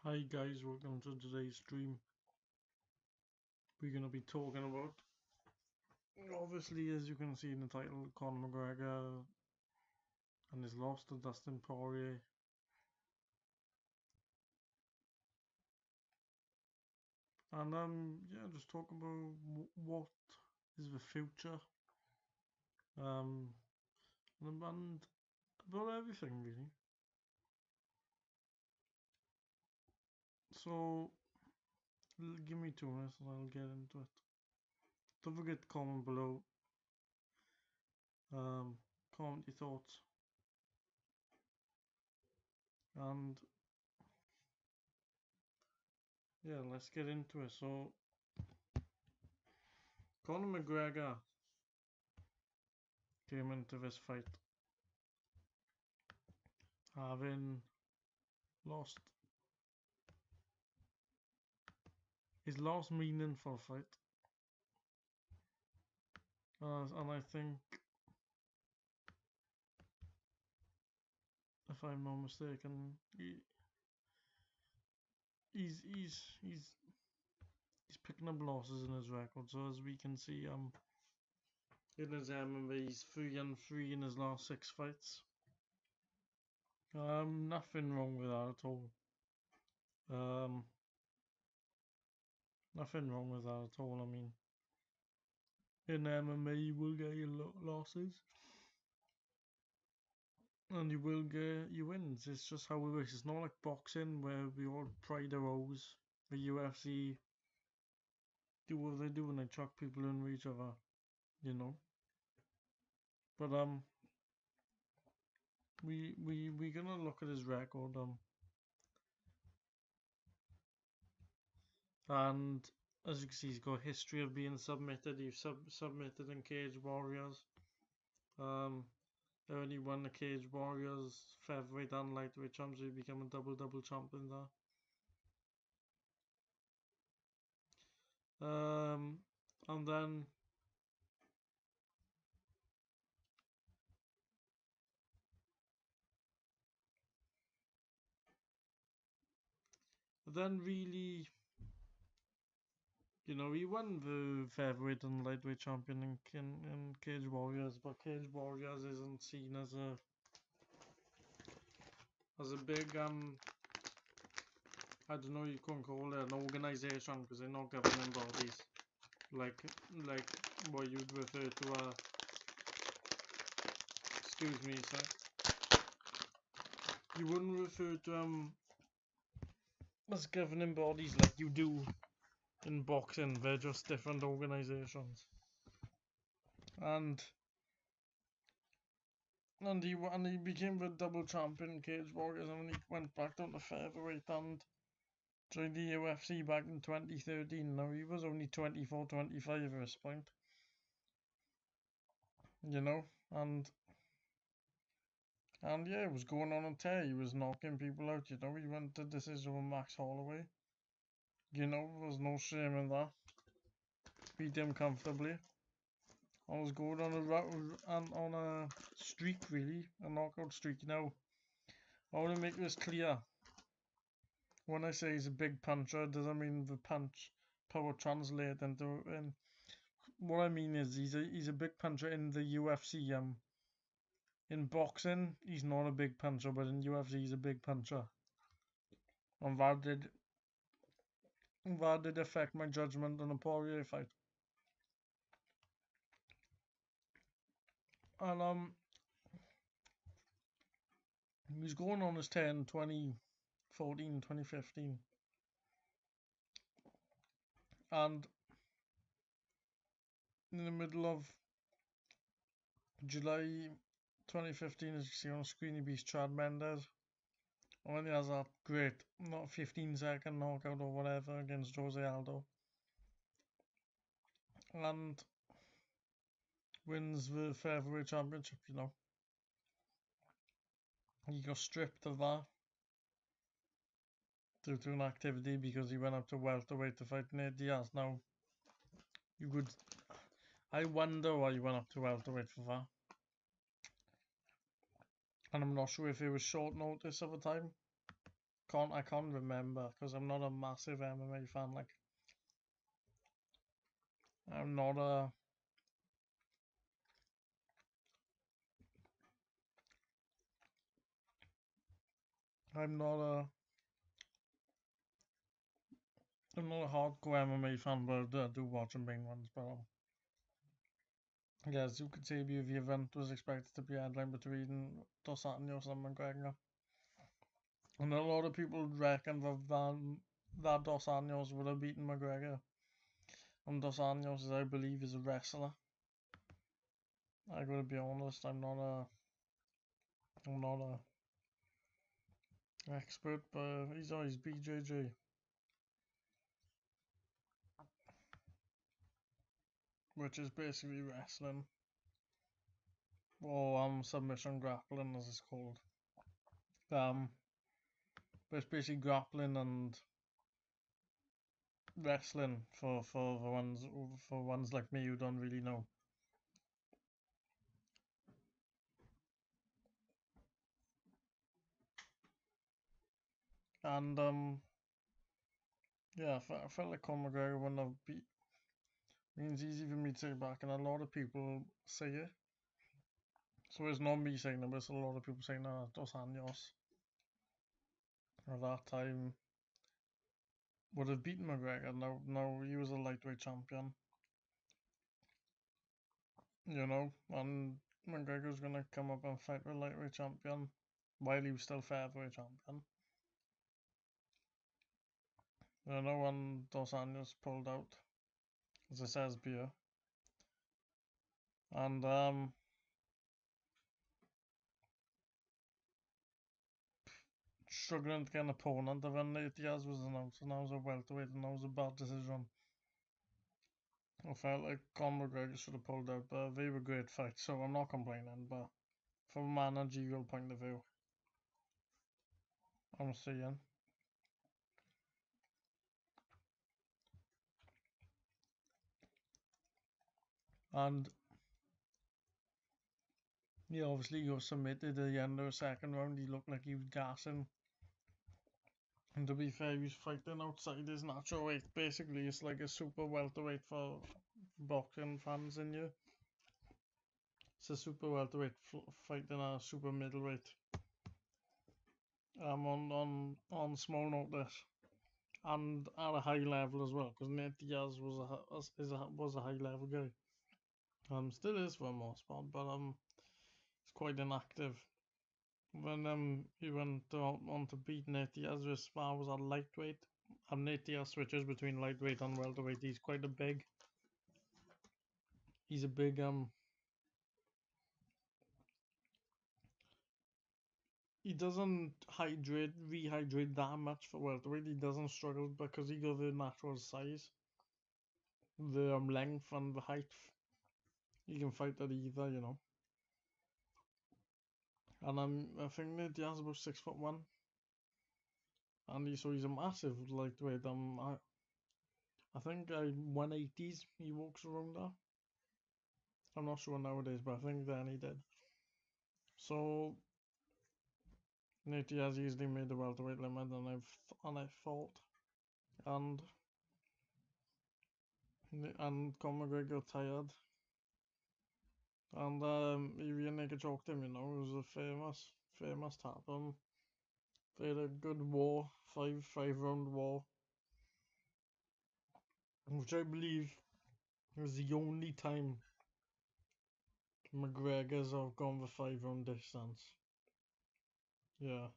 Hi guys, welcome to today's stream. We're going to be talking about, obviously as you can see in the title, Conor McGregor and his loss to Dustin Poirier. And yeah, just talk about what is the future, and about everything really. So give me 2 minutes and I'll get into it. Don't forget to comment below, comment your thoughts, and yeah, let's get into it. So Conor McGregor came into this fight having lost his last meaningful fight, and I think, if I'm not mistaken, he's picking up losses in his record. So as we can see, in his MMA, he's 3-3 in his last 6 fights. Nothing wrong with that at all. Um, Nothing wrong with that at all. I mean, in MMA, you will get your losses, and you will get your wins. It's just how it works. It's not like boxing where we all pride our ows. The UFC do what they do and they chuck people into each other, you know. But we gonna look at his record, and as you can see, he's got a history of being submitted. He's submitted in Cage Warriors. Only won the Cage Warriors featherweight and lightweight champs. He became a double champion there. And then really, you know, he won the featherweight and lightweight champion in Cage Warriors, but Cage Warriors isn't seen as a big I don't know, you couldn't call it an organization because they're not governing bodies like what you'd refer to a, excuse me sir, you wouldn't refer to as governing bodies like you do in boxing. They're just different organizations. And he became the double champion in Cage Warriors, and he went back down to featherweight and joined the UFC back in 2013. Now he was only 24, 25 at this point, you know, and yeah, it was going on a tear. He was knocking people out, you know. He went to decision with Max Holloway. You know, there's no shame in that. Beat him comfortably. I was going on a streak, really, a knockout streak. Now, I want to make this clear. When I say he's a big puncher, it doesn't mean the punch power translate into. What I mean is he's a big puncher in the UFC. In boxing, he's not a big puncher, but in UFC, he's a big puncher. And that did affect my judgment on the Poirier fight. And he was going on his 10, 2014, 2015. And in the middle of July 2015, as you see on screen, he beats Chad Mendes. And then he has that great, not 15-second knockout or whatever against Jose Aldo. And wins the featherweight championship, you know. He got stripped of that due to an activity because he went up to welterweight to fight Nate Diaz. Now, I wonder why he went up to welterweight for that. And I'm not sure if it was short notice of a time. I can't remember because I'm not a massive MMA fan. Like I'm not a I'm not a I'm not a hardcore MMA fan, but I do watch the main ones. But yeah, Zucatelli, the event was expected to be headline between Dos Anjos and McGregor, and a lot of people reckon that Dos Anjos would have beaten McGregor. And Dos Anjos, I believe, is a wrestler. I gotta be honest, I'm not a expert, but he's always BJJ, which is basically wrestling, or submission grappling as it's called. Um, but it's basically grappling and wrestling for ones like me who don't really know. And yeah, I felt like Conor McGregor wouldn't have beat. I mean, it's easy for me to say back, and a lot of people say it. So it's not me saying it, but it's a lot of people saying that Dos Anjos at that time would have beaten McGregor. Now he was a lightweight champion, and McGregor's gonna come up and fight with lightweight champion while he was still featherweight champion. And Dos Anjos pulled out, as it says beer, and struggling to get an opponent. And then Nate Diaz was announced, and that was a welterweight, and that was a bad decision. I felt like Conor McGregor should have pulled out, but they were great fights, so I'm not complaining. But from a managerial point of view, I'm seeing. And he obviously got submitted at the end of the second round. He looked like he was gassing. And to be fair, he was fighting outside his natural weight. Basically, it's like a super welterweight for boxing fans in you. It's a super welterweight fighting a super middleweight. On small notice, and at a high level as well, because Nate Diaz was a high level guy. Still is for the most part, but he's quite inactive. When he went on to beat Nate Diaz, his spar was at lightweight, and Nate Diaz switches between lightweight and welterweight. He's quite a big. He's a big He doesn't rehydrate that much for welterweight. He doesn't struggle because he got the natural size, the length and the height. He can fight at either. And I think Nate Diaz is about 6'1", and he's a massive lightweight. I think 180s he walks around there. I'm not sure nowadays, but I think then he did. So Nate Diaz easily made the welterweight limit, and I thought, and Conor McGregor got tired, and he really naked choked him. It was a famous tap. They had a good war, five round war, which I believe was the only time McGregor's have gone the 5 round distance. Yeah.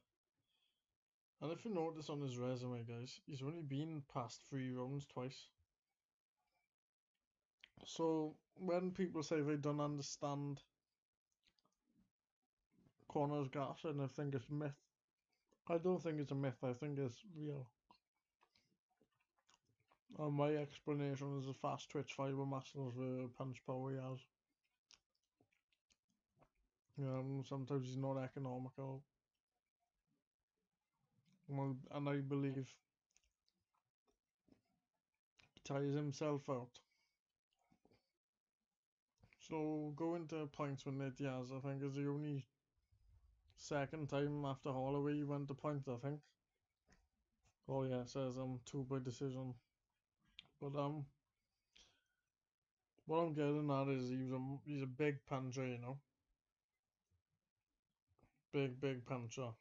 And if you notice on his resume, guys, he's only been past 3 rounds twice. So when people say they don't understand Conor's gas, and I think it's myth, I don't think it's a myth. I think it's real. My explanation is the fast twitch fiber muscles, the punch power he has. Sometimes he's not economical. And I believe he tires himself out. So going to points with Nate Diaz, I think is the only second time after Holloway he went to points, I think. Oh yeah, it says two by decision. But what I'm getting at is he's a big puncher, you know, big puncher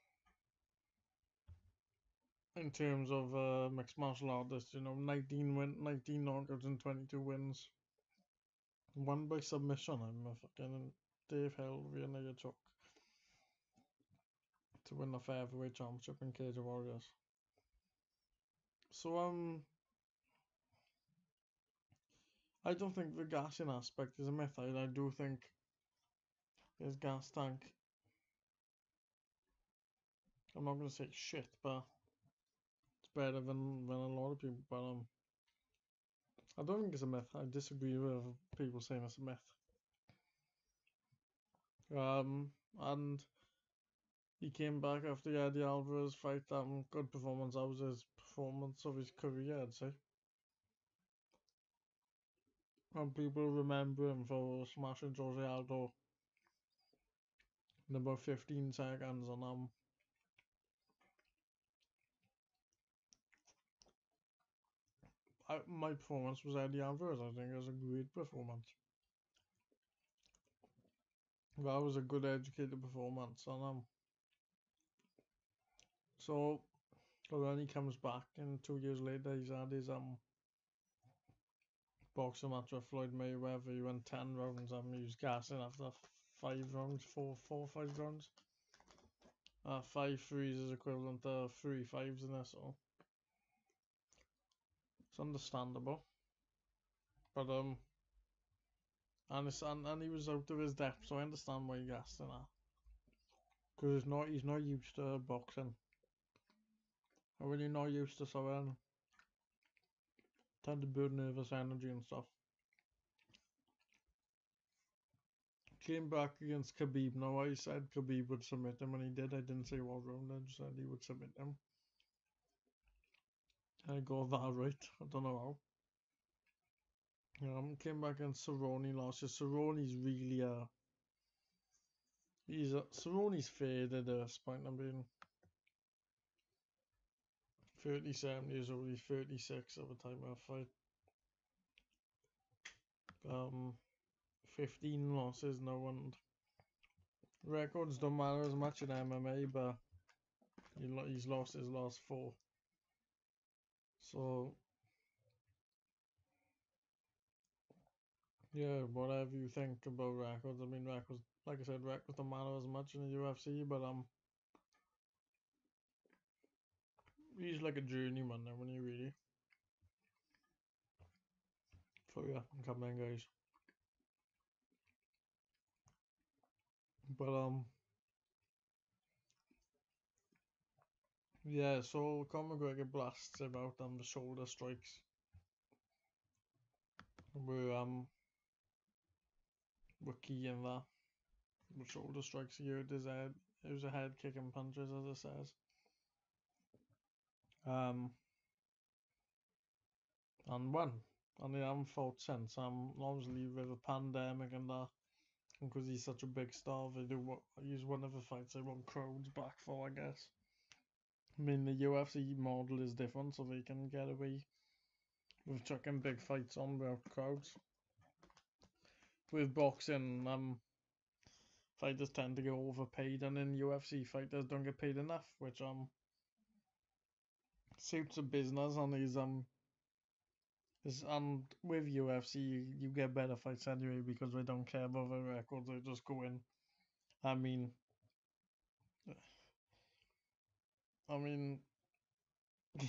in terms of mixed martial artist. You know, 19 knockouts and 22 wins, one by submission. I'm a fucking Dave Hill via choke to win the featherweight championship in Cage of Warriors. So I don't think the gassing aspect is a myth. I do think his gas tank. I'm not gonna say shit, but it's better than a lot of people. But I don't think it's a myth. I disagree with people saying it's a myth. And he came back after the Eddie Alvarez fight. Good performance. That was his performance of his career, I'd say. And people remember him for smashing Jose Aldo in about 15 seconds. And my performance was Eddie Alvarez. I think it was a great performance. That was a good educated performance. And so then he comes back, and 2 years later he's had his boxing match with Floyd Mayweather. He went 10 rounds. He was gassing after 5 rounds, four, 5 rounds. 5 threes is equivalent to 3 5s in this, so it's understandable. But and he was out of his depth, so I understand why he gassed in that. Because he's not used to boxing. And when you're not used to something, tend to build nervous energy and stuff. Came back against Khabib. Now I said Khabib would submit him, and he did. I didn't say what round. I just said he would submit him. I got that right. I don't know how. Came back against Cerrone last year. Cerrone's really Cerrone's faded at this point. I mean, 37 years old. He's 36 at the time of the fight. 15 losses now, and records don't matter as much in MMA, but he's lost his last 4. So yeah, whatever you think about records. I mean, records, like I said, records don't matter as much in the UFC, but he's like a journeyman now when you really. So yeah, come in, guys. But yeah. So Conor McGregor blasts him out on the shoulder strikes. Were key in that. The shoulder strikes he hurt his head. It was a head kicking punches, as it says. Um, and won. And they haven't fought since. Obviously with a pandemic and that, because he's such a big star, they do what he's one of the fights they want crowds back for, I guess. I mean, the UFC model is different, so they can get away with chucking big fights on without crowds. With boxing, fighters tend to get overpaid, and in UFC, fighters don't get paid enough, which suits a business, and and with UFC, you get better fights anyway because they don't care about the records. They just go in. I mean, I mean,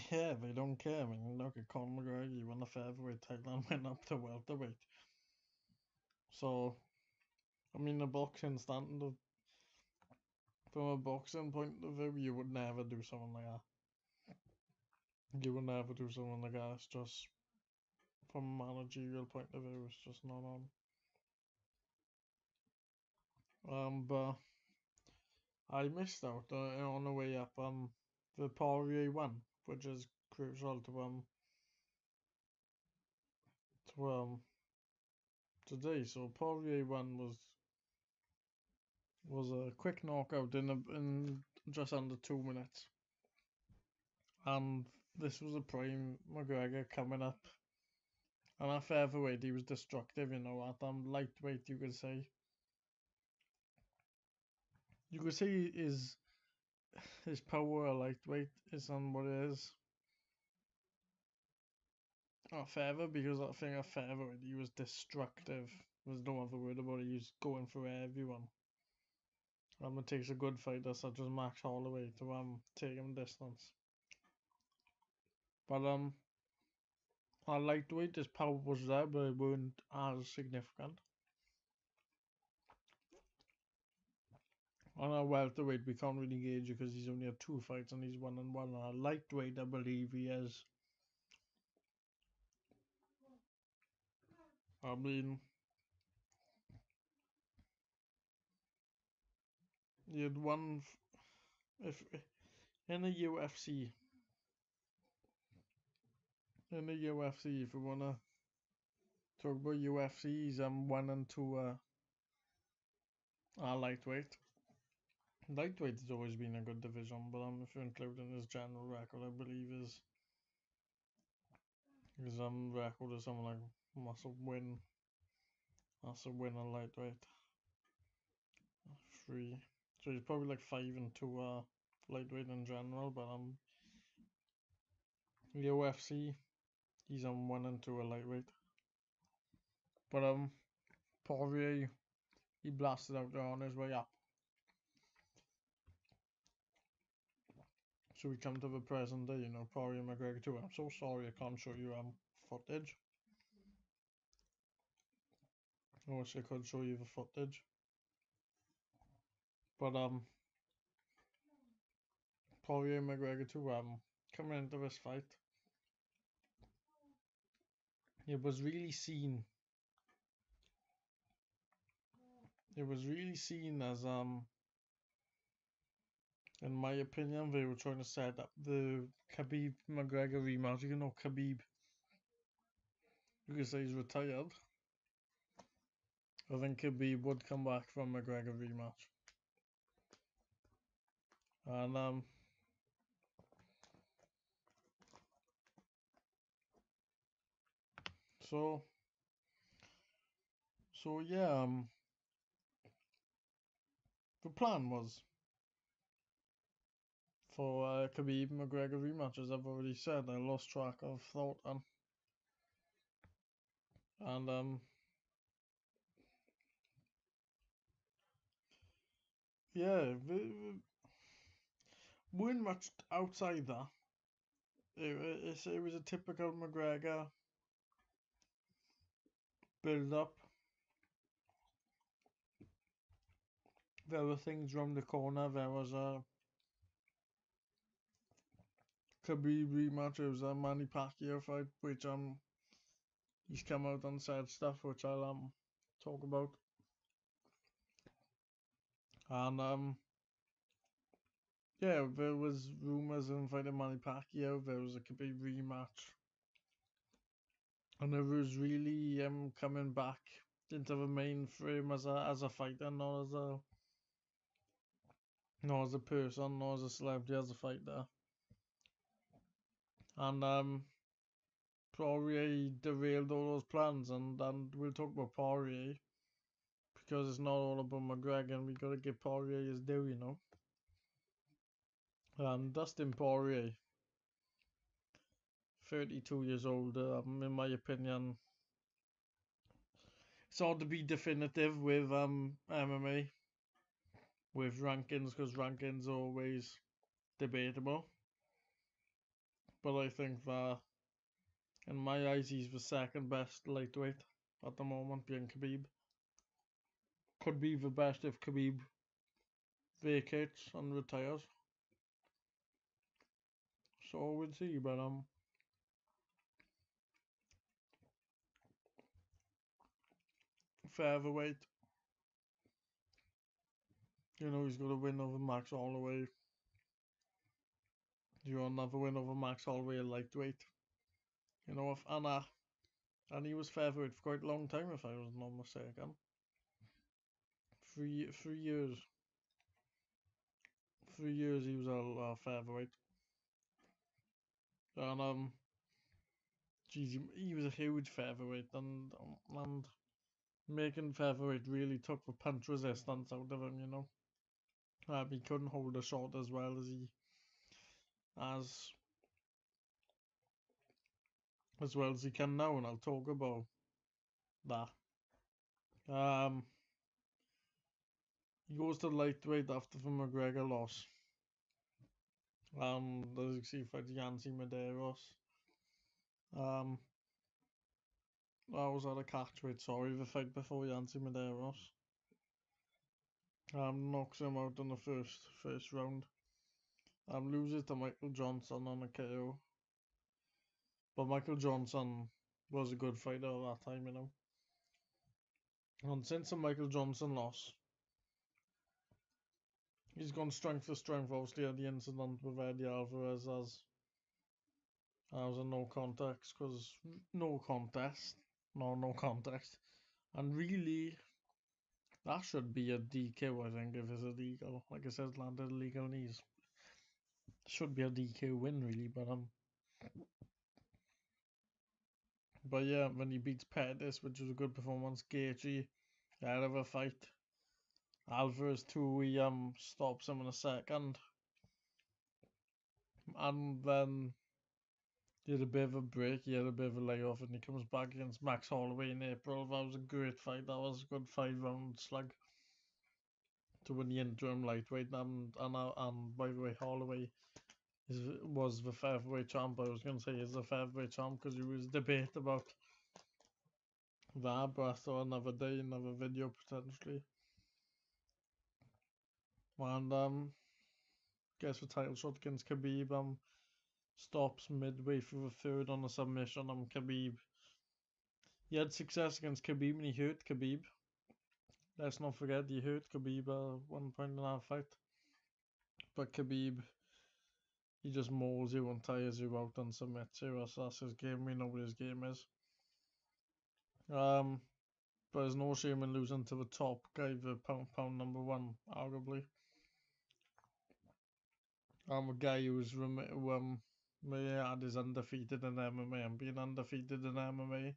yeah, they don't care. I mean, look at Conor McGregor. He won the featherweight title and went up to welterweight. So, I mean, the boxing standard, from a boxing point of view, you would never do something like that. You would never do something like that. It's just from a managerial point of view, it's just not on. But I missed out on the way up. The Poirier one, which is crucial to today. So Poirier one was a quick knockout in just under 2 minutes, and this was a prime McGregor coming up. And at featherweight, he was destructive, you know. At lightweight, you could say. You could say his power at lightweight isn't what it is at feather, because I think at featherweight he was destructive. There's no other word about it. He was going for everyone. It takes a good fighter such as Max Holloway to take him distance. But at lightweight his power was there, but it weren't as significant. On a welterweight we can't really gauge it because he's only had 2 fights and he's 1-1. On a lightweight I believe he is. I mean, he had one. If in the UFC, if you wanna talk about UFC, he's 1-2 lightweight. Lightweight has always been a good division, but if you're including his general record, I believe his record is something like massive win, in lightweight. 3. So he's probably like 5-2 lightweight in general, but UFC he's 1-2 lightweight. But Poirier he blasted out there on his way up. So we come to the present day, you know, Poirier McGregor 2. I'm so sorry I can't show you footage. I wish I could show you the footage. But Poirier McGregor 2 coming into this fight. It was really seen. It was really seen as in my opinion, they were trying to set up the Khabib McGregor rematch. You know, Khabib. You could say he's retired. I think Khabib would come back from McGregor rematch. And so yeah, the plan was for Khabib McGregor rematch, as I've already said. I lost track of thought and yeah, weren't much outside that. It was a typical McGregor build up. There were things round the corner. There was a Khabib rematch. It was a Manny Pacquiao fight, which he's come out and said stuff which I'll talk about. And yeah, there was rumors of fighting Manny Pacquiao. There was a Khabib rematch, and it was really coming back into the mainframe as a fighter, not as a person, not as a celebrity, as a fighter. And Poirier derailed all those plans, and we'll talk about Poirier because it's not all about McGregor, and we gotta give Poirier his due, you know. Dustin Poirier, 32 years old, in my opinion, it's hard to be definitive with MMA, with rankings, because rankings are always debatable. But I think that, in my eyes, he's the second best lightweight at the moment, being Khabib. Could be the best if Khabib vacates and retires. So we'll see, but featherweight, you know, he's got a win over Max Holloway. You got another win over Max Holloway at lightweight. You know, if Anna, and he was featherweight for quite a long time, if I was not mistaken. 3 years. 3 years he was a featherweight. And geez, he was a huge featherweight, and making featherweight really took the punch resistance out of him. He couldn't hold a shot as well as as well as he can now, and I'll talk about that. Um, he goes to lightweight after the McGregor loss. As you see, fight Yancy Medeiros. Um, I was at a catchweight. Sorry, the fight before Yancy Medeiros. Knocks him out in the first round. Loses to Michael Johnson on a KO. But Michael Johnson was a good fighter at that time. And since the Michael Johnson loss, he's gone strength for strength. Obviously, at the incident with Eddie Alvarez as was a no contest, because no contest, no contest, and really that should be a DQ. I think if it's illegal, like I said, landed illegal knees, should be a DQ win really. But yeah, when he beats Pettis, which was a good performance. Gaethje, out of a fight. Alvarez too, he stops him in a second, and then he had a bit of a break. He had a bit of a layoff, and he comes back against Max Holloway in April. That was a great fight. That was a good 5 round slug to win the interim lightweight. And by the way, Holloway was the featherweight champ. I was going to say he's the featherweight champ because there was debate about that, but I thought another day, another video potentially. And gets the title shot against Khabib. Stops midway through the third on a submission. Khabib. He had success against Khabib and he hurt Khabib. Let's not forget he hurt Khabib at 1.5 fight. But Khabib, he just mauls you and tires you out and submits you. That's his game. We know what his game is. But there's no shame in losing to the top guy, the pound number one, arguably. A guy who's had is undefeated in MMA, and being undefeated in MMA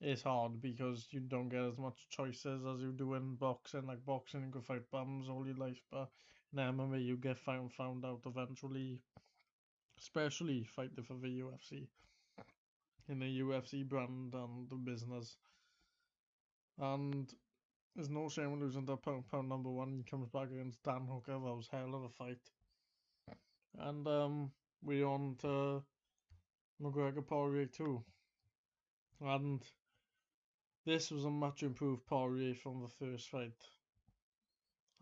is hard because you don't get as much choices as you do in boxing. Like boxing, you can fight bums all your life, but in MMA you get found out eventually. Especially fighting for the UFC, in the UFC brand and the business. And there's no shame in losing to pound number one. He comes back against Dan Hooker. That was hell of a fight. And we're on to McGregor Poirier too. And this was a much improved Poirier from the first fight.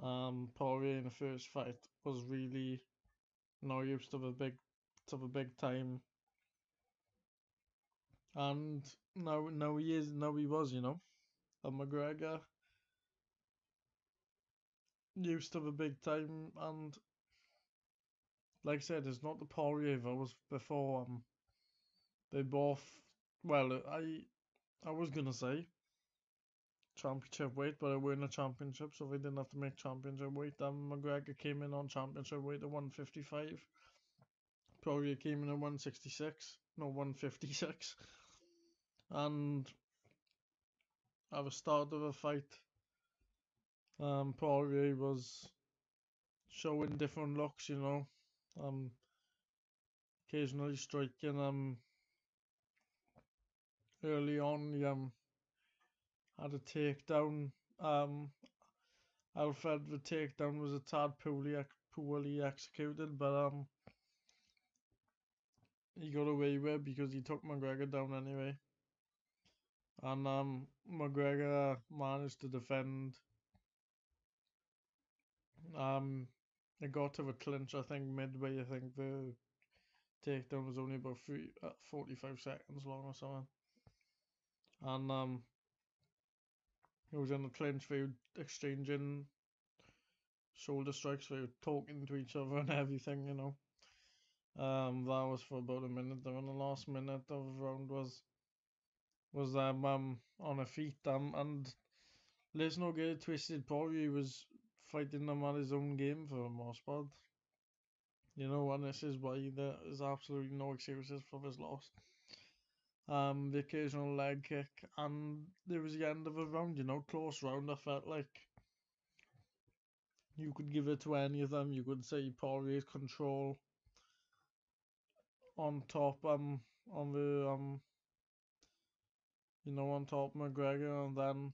Poirier in the first fight was really used to the big time. And now he was, and McGregor used to the big time, and like I said, it's not the Poirier that was before. They both, well, I was gonna say championship weight, but I weren't a championship, so they didn't have to make championship weight. McGregor came in on championship weight at 155. Poirier came in at 166, no 156, and at the start of the fight, Poirier was showing different looks, occasionally striking. Early on, he had a takedown. Alfred, the takedown was a tad poorly executed, but he got away with it because he took McGregor down anyway. And McGregor managed to defend. It got to a clinch, I think, midway. I think the takedown was only about 45 seconds long or something. And it was in the clinch, they were exchanging shoulder strikes, they were talking to each other and everything. That was for about a minute. Then the last minute of the round was on a feet. And let's not get it twisted. Poirier was fighting them at his own game for the most part. And this is why there is absolutely no excuses for this loss. The occasional leg kick, and there was the end of a round, close round. I felt like you could give it to any of them. You could say Poirier's control on top, on the on top McGregor, and then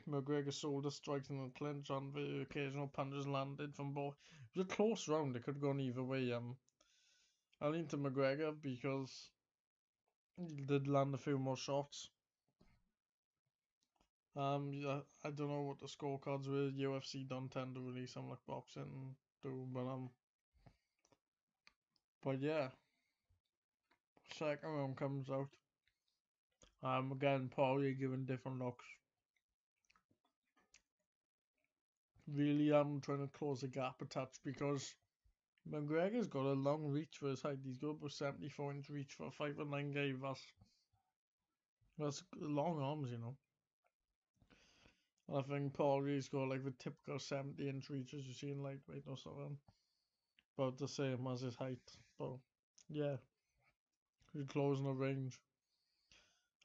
McGregor sold the strikes in the clinch, and the occasional punches landed from both. It was a close round. It could have gone either way. I lean to McGregor because he did land a few more shots. Yeah, I don't know what the scorecards were. UFC don't tend to release them like boxing do, but yeah, second round comes out. Again, Poirier giving different looks. Really, I'm trying to close the gap a touch because McGregor's got a long reach for his height. He's got about 74-inch reach for a 5'9" guy. That's long arms. I think Poirier's got like the typical 70-inch reach as you see in lightweight or something. About the same as his height. But yeah, he's closing the range.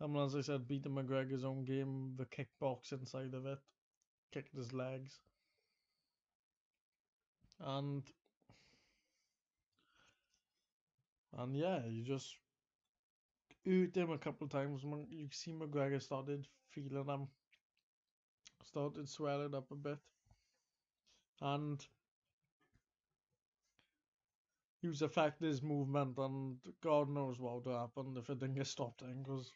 As I said, beating McGregor's own game, the kickboxing side of it, kicking his legs. And yeah, you just hurt him a couple of times. You see McGregor started feeling him, started swelling up a bit. And he was affecting his movement, and God knows what would happen if it didn't get stopped then, because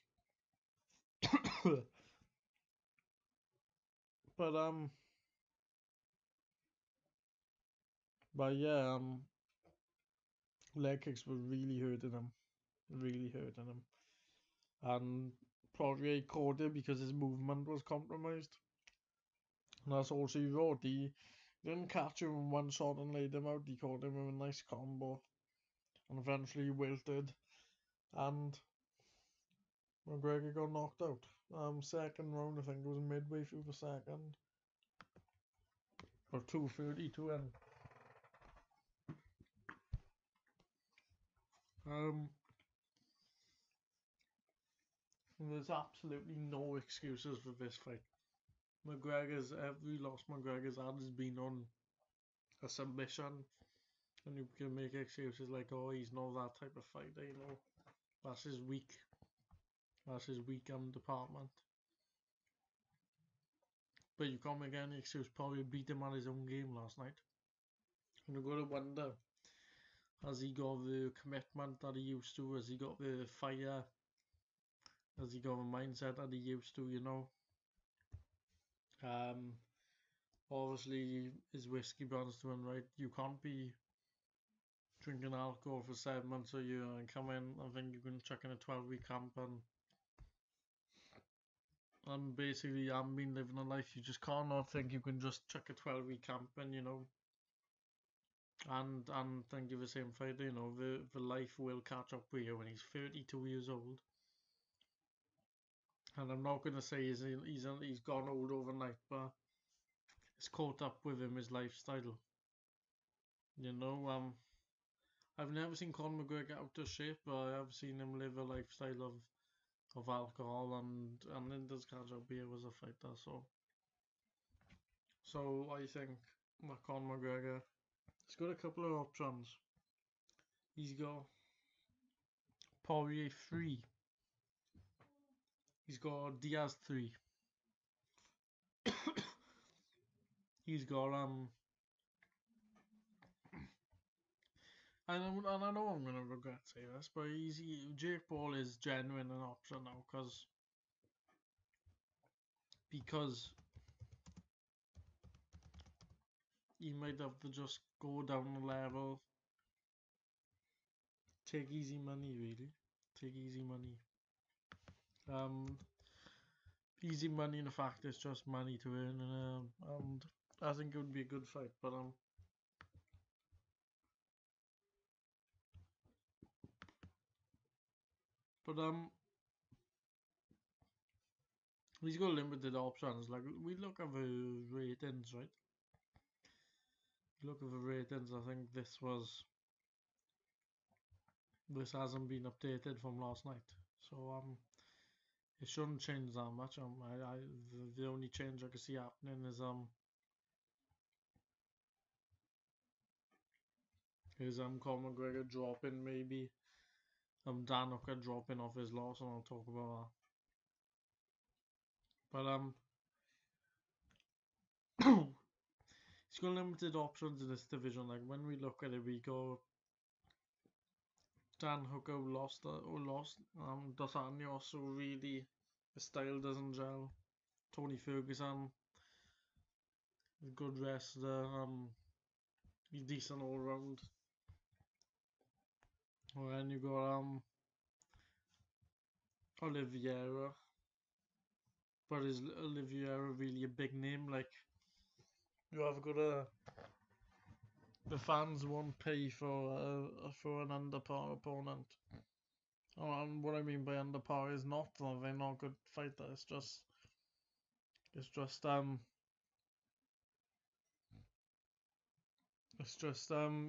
but yeah, leg kicks were really hurting him, and Poirier caught it because his movement was compromised. And that's all she wrote. He didn't catch him in one shot and laid him out. He caught him with a nice combo, and eventually wilted, and McGregor got knocked out. Second round, I think it was midway through the second, or 2:30 to end. Um, there's absolutely no excuses for this fight. Every loss McGregor's had has been on a submission, and you can make excuses like, oh, he's not that type of fighter, that's his weak, department. But you can't make any excuse. Probably beat him at his own game last night. And you've got to wonder, has he got the commitment that he used to? Has he got the fire? Has he got the mindset that he used to? Um, Obviously his whiskey burns to him, right? You can't be drinking alcohol for 7 months a year and come in and think you can chuck in a 12-week camp and basically I haven't been living a life. You just can't not think you can just chuck a 12-week camp in, and think you're the same fighter. The life will catch up with you when he's 32 years old. And I'm not gonna say he's gone old overnight, but it's caught up with him, his lifestyle. I've never seen Conor McGregor out of shape, but I have seen him live a lifestyle of alcohol, and then does catch up here as a fighter. So I think that Conor McGregor, he's got a couple of options. He's got Poirier 3. He's got Diaz 3. He's got and I know I'm gonna regret saying this, but Jake Paul is genuine an option now because he might have to just go down a level, take easy money, really, take easy money. Easy money in the fact it's just money to earn, and I think it would be a good fight, but he's got limited options. Like we look at the ratings, right? Look at the ratings. I think this hasn't been updated from last night, so it shouldn't change that much. The only change I can see happening is Conor McGregor dropping, maybe Dan Hooker dropping off his loss, and I'll talk about that. But he's got limited options in this division. Like when we look at it, we go Dan Hooker who lost. Dos Anjos, so really the style doesn't gel. Tony Ferguson, a good wrestler. He's decent all round. And then you got Oliveira, but is Oliveira really a big name? Like you have got the fans won't pay for an underpower opponent. And what I mean by underpower is not that they're not good fighter. It's just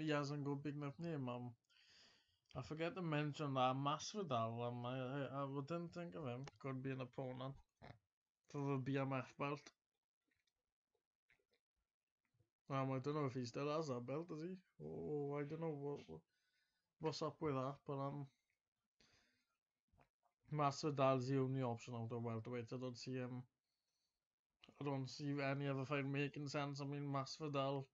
he hasn't got big enough name. I forget to mention that Masvidal. I wouldn't think of him could be an opponent for the BMF belt. I don't know if he still has that belt, does he? Oh, I don't know what's up with that, but Masvidal's the only option out of welterweight. I don't see him. I don't see any other fight making sense. I mean, Masvidal.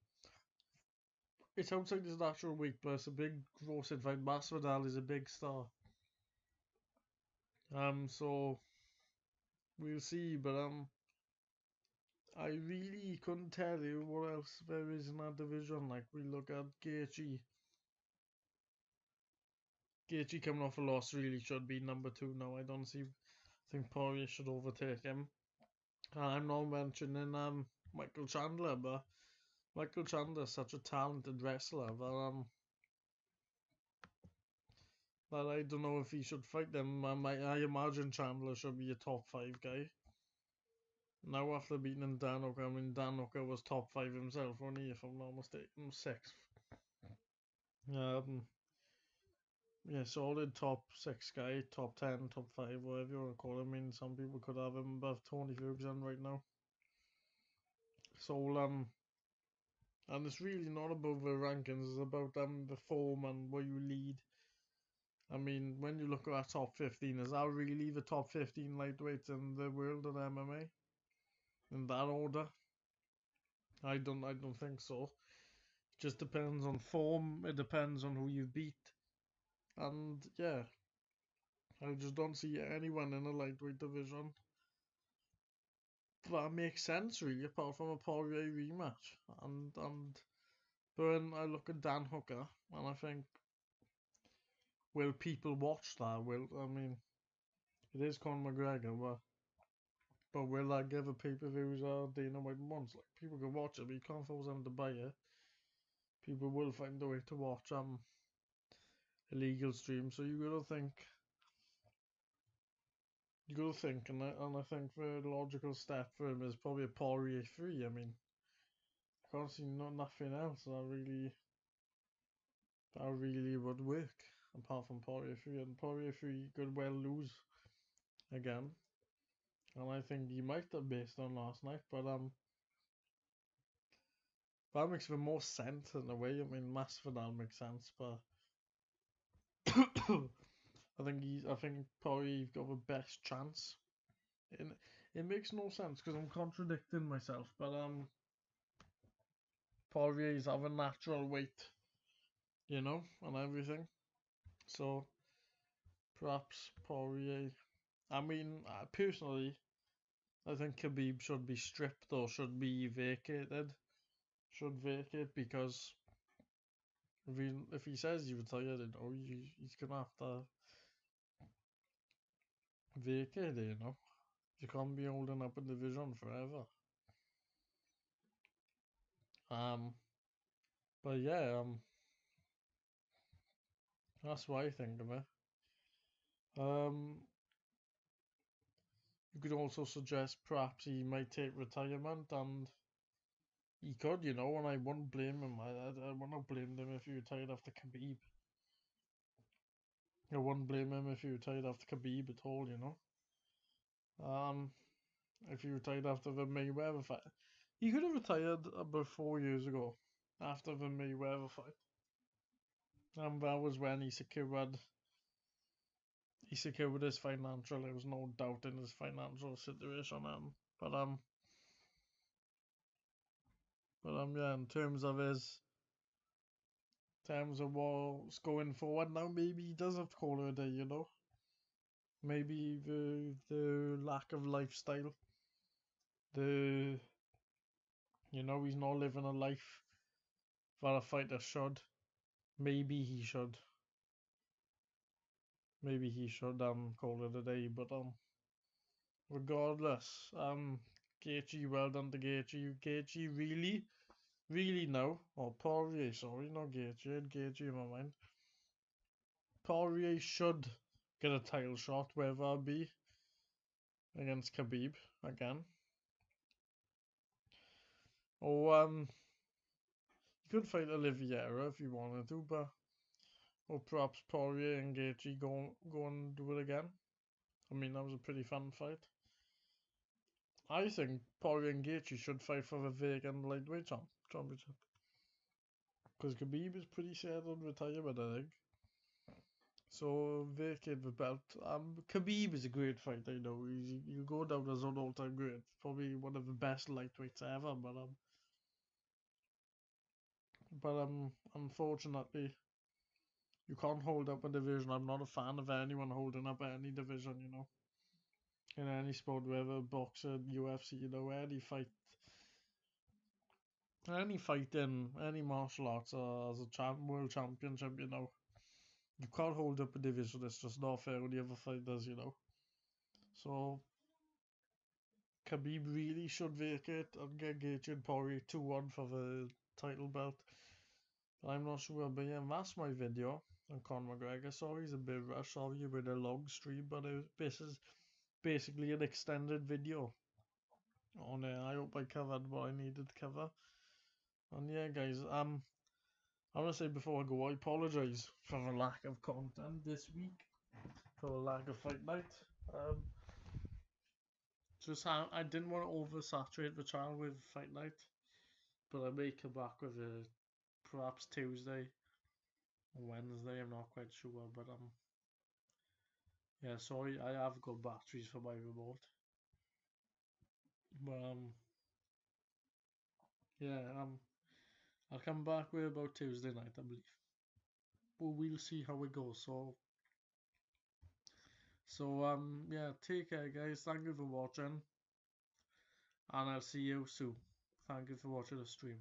It's outside his natural weight, but it's a big grossing fight. Masvidal is a big star. So we'll see, but I really couldn't tell you what else there is in that division. Like we look at Gaethje. Gaethje coming off a loss really should be number 2 now. I don't see. I think Poirier should overtake him. I'm not mentioning Michael Chandler, but Michael Chandler is such a talented wrestler that I don't know if he should fight them. I imagine Chandler should be a top 5 guy. Now after beating Dan Hooker, I mean Dan Hooker was top 5 himself, only if I'm not mistaken, 6th. Yeah, solid top 6 guy, top 10, top 5, whatever you want to call him. I mean, some people could have him above Tony Ferguson right now. So and it's really not about the rankings, it's about the form and where you lead. I mean, when you look at our top 15, is that really the top 15 lightweights in the world of MMA? In that order? I don't think so. It just depends on form, it depends on who you beat. And yeah, I just don't see anyone in a lightweight division that makes sense really, apart from a Poirier rematch. And but then I look at Dan Hooker and I think, will people watch that? I mean, it is Conor McGregor, but will that give a pay-per-views Dana White wants? Like people can watch it, but you can't force them to buy it. People will find a way to watch illegal streams. So you gotta think, and I think the logical step for him is probably a Poirier 3. I mean, I can't see nothing else that really would work apart from Poirier 3, and Poirier 3 could well lose again. And I think he might have based on last night, but that makes the most sense in a way. I mean, Masvidal makes sense, but I think Poirier's got the best chance. It makes no sense because I'm contradicting myself, but Poirier's have a natural weight, and everything. So perhaps Poirier. I mean, personally, I think Khabib should be stripped or should be vacated. Should vacate because if he says he retired, he's gonna have to vacate it. You can't be holding up a division forever. Um, but yeah, that's what I think of it. Um, you could also suggest perhaps he might take retirement and He could, and I wouldn't blame him. I wouldn't have blamed him if he retired after Khabib. I wouldn't blame him if he retired after Khabib at all. Um, if he retired after the Mayweather fight, he could have retired about 4 years ago after the Mayweather fight. And that was when he secured his financial. There was no doubt in his financial situation. But yeah, in terms of what's going forward now, maybe he does have to call it a day. Maybe the lack of lifestyle, the he's not living a life that a fighter should. Maybe he should. Maybe he should call it a day. But regardless, Gaethje, well done to Gaethje. Gaethje really, really now, or Poirier, sorry, not Gaethje. I had Gaethje in my mind. Poirier should get a title shot, whether it be against Khabib again. Or you could fight Oliveira if you wanted to, or perhaps Poirier and Gaethje go and do it again. I mean, that was a pretty fun fight. I think Poirier and Gaethje should fight for the vacant lightweight championship. Because Khabib is pretty set on retirement, I think. So vacate the belt. Khabib is a great fighter, you go down as an all-time great. Probably one of the best lightweights ever. But unfortunately, you can't hold up a division. I'm not a fan of anyone holding up any division. In any sport, whether boxing, UFC, any fight in any martial arts as a world championship, you can't hold up a division. It's just not fair on the other fighters. So Khabib really should vacate and get Gaethje and Poirier 2-1 for the title belt. But I'm not sure. But yeah, that's my video on Conor McGregor. Sorry, it's a bit rushed. Sorry with a long stream, but this is basically an extended video on it. I hope I covered what I needed to cover. And yeah, guys, I want to say before I go, I apologize for the lack of content this week, for the lack of fight night. I didn't want to oversaturate the channel with fight night, but I may come back with a perhaps Tuesday or Wednesday. I'm not quite sure, but yeah, sorry, I have got batteries for my remote, but yeah, I'll come back with about Tuesday night, I believe. But we'll see how it goes. So yeah, take care, guys. Thank you for watching, and I'll see you soon. Thank you for watching the stream.